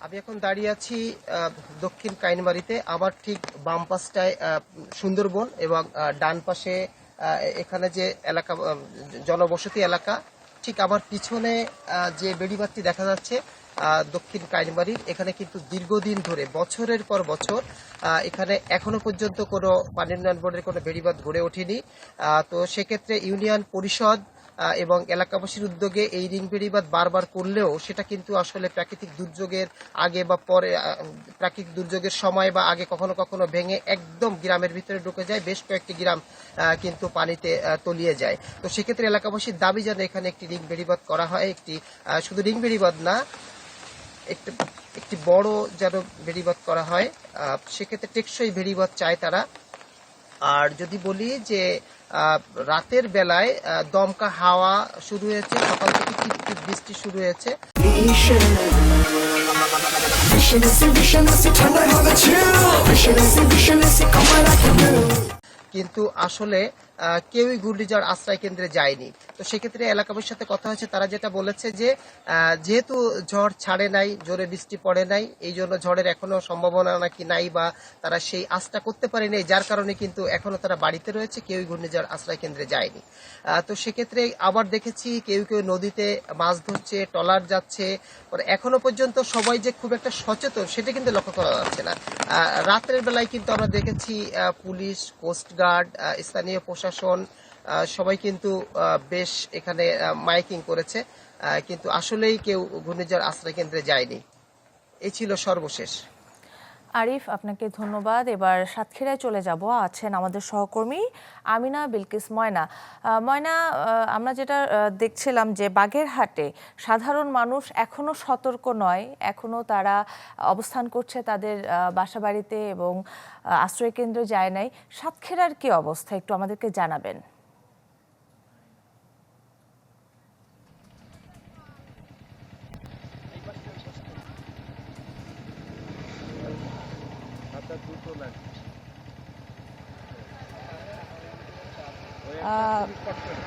আমি এখন দাঁড়িয়ে আছি দক্ষিণ কাইনমারিতে। আমার ঠিক বাম পাশটায় সুন্দরবন এবং ডান পাশে এখানে যে এলাকা, জনবসতি এলাকা। ঠিক আমার পিছনে যে বেড়িবাঁধটি দেখা যাচ্ছে দক্ষিণ কাইনমারি, এখানে কিন্তু দীর্ঘদিন ধরে বছরের পর বছর এখানে এখনো পর্যন্ত কোনো পানি উন্নয়ন বোর্ডের কোনো বেড়িবাঁধ গড়ে ওঠেনি। তো সেক্ষেত্রে ইউনিয়ন পরিষদ এবং এলাকাবাসীর উদ্যোগে এই রিং বেড়িবাঁধ বারবার করলেও সেটা কিন্তু আসলে প্রাকৃতিক দুর্যোগের আগে বা পরে, প্রাকৃতিক দুর্যোগের সময় বা আগে কখনো কখনো ভেঙে একদম গ্রামের ভিতরে ঢুকে যায়, বেশ কয়েকটি গ্রাম কিন্তু পানিতে তলিয়ে যায়। তো সেক্ষেত্রে এলাকাবাসীর দাবি যেন এখানে একটি রিং বেড়িবাঁধ করা হয়, একটি শুধু রিং বেড়িবাঁধ না, একটি বড় যেন বেড়িবাঁধ করা হয়। সেক্ষেত্রে টেকসই বেড়িবাঁধ চায় তারা। আর যদি বলি যে রাতের বেলায় দমকা হাওয়া শুরু হয়েছে, সকাল থেকে টিপ বৃষ্টি শুরু হয়েছে। কিন্তু আসলে কেউই ঘূর্ণিঝড় আশ্রয় কেন্দ্রে যায়নি। তো সেক্ষেত্রে এলাকাবাসীর সাথে কথা হয়েছে, তারা যেটা বলেছে যে যেহেতু ঝড় ছাড়ে নাই, জোরে বৃষ্টি পড়ে নাই, এই জন্য ঝড়ের এখনো সম্ভাবনা নাকি নাই, বা তারা সেই আশটা করতে পারেনি, যার কারণে কিন্তু এখনো তারা বাড়িতে রয়েছে, কেউই ঘূর্ণিঝড় আশ্রয় কেন্দ্রে যায়নি। তো সেক্ষেত্রে আবার দেখেছি কেউ কেউ নদীতে মাছ ধরছে, ট্রলার যাচ্ছে। এখনো পর্যন্ত সবাই যে খুব একটা সচেতন সেটা কিন্তু লক্ষ্য করা যাচ্ছে না। রাতের বেলায় কিন্তু আমরা দেখেছি পুলিশ, কোস্টগার্ড, স্থানীয় প্রশাসন সবাই কিন্তু বেশ এখানে মাইকিং করেছে, কিন্তু আসলেই কেউ ঘূর্ণিঝড় আশ্রয় কেন্দ্রে যায়নি। এই ছিল সর্বশেষ। আরিফ, আপনাকে ধন্যবাদ। এবার সাতক্ষীরায় চলে যাব, আছেন আমাদের সহকর্মী আমিনা বিলকিস ময়না। ময়না, আমরা যেটা দেখছিলাম যে বাগেরহাটে সাধারণ মানুষ এখনো সতর্ক নয়, এখনো তারা অবস্থান করছে তাদের বাসাবাড়িতে এবং আশ্রয়কেন্দ্রে যায় নাই। সাতক্ষীরার কি অবস্থা একটু আমাদেরকে জানাবেন।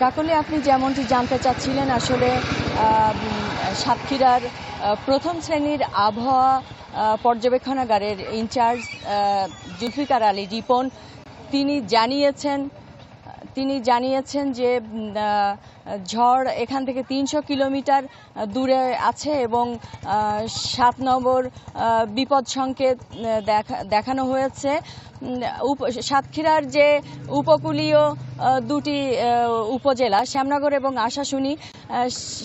কাকলি, আপনি যেমনটি জানতে চাচ্ছিলেন, আসলে সাতক্ষীরার প্রথম শ্রেণীর আবহাওয়া পর্যবেক্ষণাগারের ইনচার্জ জুলফিকার আলী রিপন তিনি জানিয়েছেন যে ঝড় এখান থেকে 300 কিলোমিটার দূরে আছে এবং 7 নম্বর বিপদ সংকেত দেখানো হয়েছে। সাতক্ষীরার যে উপকূলীয় দুটি উপজেলা শ্যামনগর এবং আশাশুনি,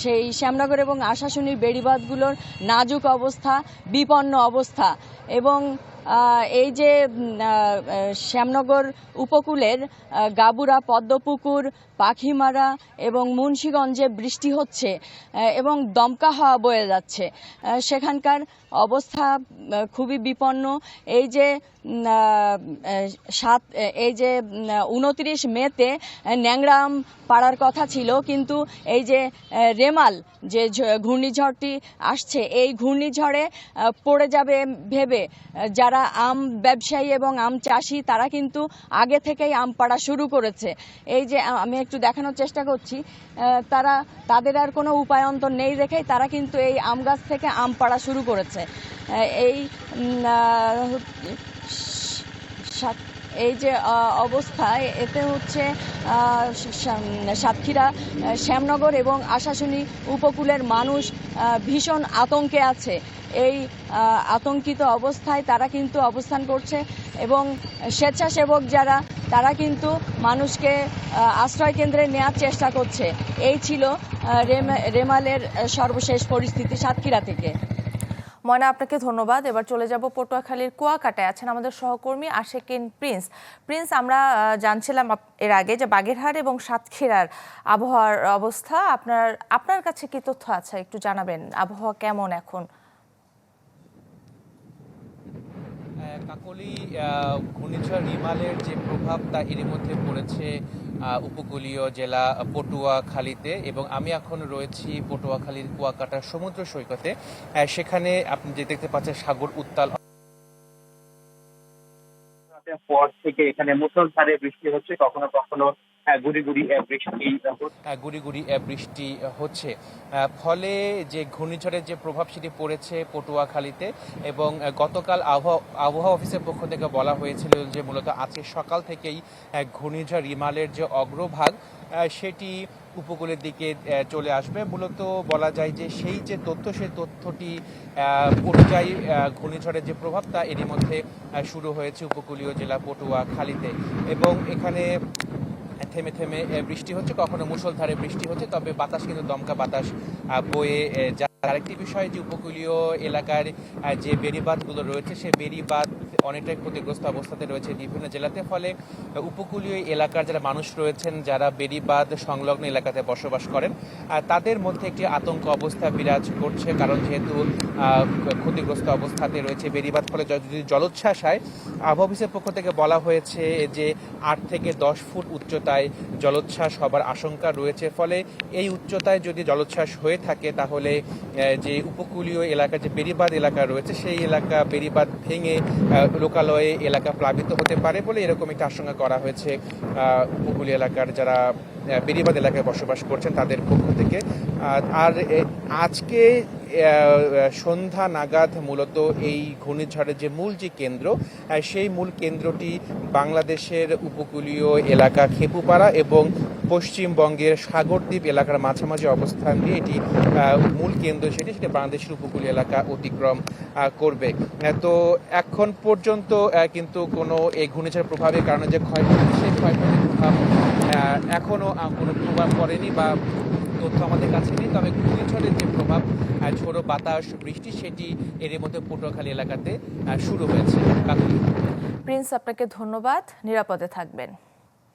সেই শ্যামনগর এবং আশাশুনির বেড়িবাঁধগুলোর নাজুক অবস্থা, বিপন্ন অবস্থা। এবং এই যে শ্যামনগর উপকূলের গাবুরা, পদ্মপুকুর, পাখিমারা এবং মুন্সিগঞ্জে বৃষ্টি হচ্ছে এবং দমকা হাওয়া বয়ে যাচ্ছে, সেখানকার অবস্থা খুবই বিপন্ন। এই যে 29 মেতে ন্যাংরাম পাড়ার কথা ছিল, কিন্তু এই যে রেমাল যে ঘূর্ণিঝড়টি আসছে, এই ঘূর্ণিঝড়ে পড়ে যাবে ভেবে যারা আম ব্যবসায়ী এবং আম চাষি তারা কিন্তু আগে থেকেই আম পাড়া শুরু করেছে। এই যে আমি একটু দেখানোর চেষ্টা করছি, তাদের আর কোনো উপায়ন্তর নেই দেখেই তারা কিন্তু এই আম গাছ থেকে আম পাড়া শুরু করেছে। এই যে অবস্থা, এতে হচ্ছে সাতক্ষীরা, শ্যামনগর এবং আশাশুনি উপকূলের মানুষ ভীষণ আতঙ্কে আছে। এই আতঙ্কিত অবস্থায় তারা কিন্তু অবস্থান করছে এবং স্বেচ্ছাসেবক যারা, তারা কিন্তু মানুষকে আশ্রয় কেন্দ্রে নেওয়ার চেষ্টা করছে। এই ছিল রেমালের সর্বশেষ পরিস্থিতি সাতক্ষীরা থেকে। ময়না, আপনাকে ধন্যবাদ। এবার চলে যাব পটুয়াখালীর কুয়াকাটায়, আছেন আমাদের সহকর্মী আশেকিন প্রিন্স। আমরা জানছিলাম এর আগে যে বাগেরহাট এবং সাতক্ষীরার আবহাওয়ার অবস্থা, আপনার কাছে কি তথ্য আছে একটু জানাবেন, আবহাওয়া কেমন এখন? কাকলি, ঘূর্ণিঝড় রিমালের যে প্রভাব তা এরই মধ্যে পড়েছে উপকূলীয় জেলা পটুয়াখালীতে, এবং আমি এখন রয়েছি পটুয়াখালীর কুয়াকাটার সমুদ্র সৈকতে। সেখানে আপনি যে দেখতে পাচ্ছেন সাগর উত্তাল পর থেকে এখানে মুষলধারে বৃষ্টি হচ্ছে, কখনো কখনো গুড়ি গুড়ি বৃষ্টি গুড়ি গুড়ি বৃষ্টি হচ্ছে, ফলে যে ঘূর্ণিঝড়ের যে প্রভাব সেটি পড়েছে পটুয়াখালীতে। এবং গতকাল আবহাওয়া অফিসের পক্ষ থেকে বলা হয়েছিল যে মূলত আজকে সকাল থেকেই ঘূর্ণিঝড় রিমালের যে অগ্রভাগ সেটি উপকূলের দিকে চলে আসবে। মূলত বলা যায় যে সেই যে তথ্য, সেই তথ্যটি অনুযায়ী ঘূর্ণিঝড়ের যে প্রভাব তা এরই মধ্যে শুরু হয়েছে উপকূলীয় জেলা পটুয়াখালীতে। এবং এখানে থেমে থেমে বৃষ্টি হচ্ছে, কখনো মুষলধারে বৃষ্টি হচ্ছে, তবে বাতাস কিন্তু দমকা বাতাস বয়ে যায়। আরেকটি বিষয় যে উপকূলীয় এলাকার যে বেড়িবাঁধগুলো রয়েছে, সেই বেড়িবাঁধ অনেকটাই ক্ষতিগ্রস্ত অবস্থাতে রয়েছে বিভিন্ন জেলাতে। ফলে উপকূলীয় এলাকার যারা মানুষ রয়েছেন, যারা বেড়িবাঁধ সংলগ্ন এলাকাতে বসবাস করেন, তাদের মধ্যে একটি আতঙ্ক অবস্থা বিরাজ করছে। কারণ যেহেতু ক্ষতিগ্রস্ত অবস্থাতে রয়েছে বেড়িবাঁধ, ফলে যদি জলোচ্ছ্বাস হয়, আবহাওয়া অফিসের পক্ষ থেকে বলা হয়েছে যে 8 থেকে 10 ফুট উচ্চতায় জলোচ্ছ্বাস হবার আশঙ্কা রয়েছে। ফলে এই উচ্চতায় যদি জলোচ্ছ্বাস হয়ে থাকে, তাহলে যে উপকূলীয় এলাকা, যে বেড়িবাঁধ এলাকা রয়েছে, সেই এলাকা বেড়িবাঁধ ভেঙে লোকালয়ে এলাকা প্লাবিত হতে পারে বলে এরকম একটা আশঙ্কা করা হয়েছে উপকূলীয় এলাকার যারা বেড়িবাঁধ এলাকায় বসবাস করছেন তাদের পক্ষ থেকে। আর আজকে সন্ধ্যা নাগাদ মূলত এই ঘূর্ণিঝড়ের যে মূল যে কেন্দ্র, সেই মূল কেন্দ্রটি বাংলাদেশের উপকূলীয় এলাকা খেপুপাড়া এবং পশ্চিমবঙ্গের সাগরদ্বীপ এলাকার মাঝামাঝি অবস্থান দিয়ে এটি মূল কেন্দ্র, সেটি বাংলাদেশের উপকূলীয় এলাকা অতিক্রম করবে। তো এখন পর্যন্ত কিন্তু কোনো এই ঘূর্ণিঝড়ের প্রভাবের কারণে যে ক্ষয়ক্ষতি, সেই ক্ষয়ক্ষতির প্রভাব এখনো কোনো প্রভাব পড়েনি বা তথ্য আমাদের কাছে নেই। তবে ঘূর্ণিঝড়ের যে প্রভাব, ঝোড়ো বাতাস, বৃষ্টি, সেটি এর মধ্যে পটুয়াখালী এলাকাতে শুরু হয়েছে। প্রিন্স, আপনাকে ধন্যবাদ, নিরাপদে থাকবেন।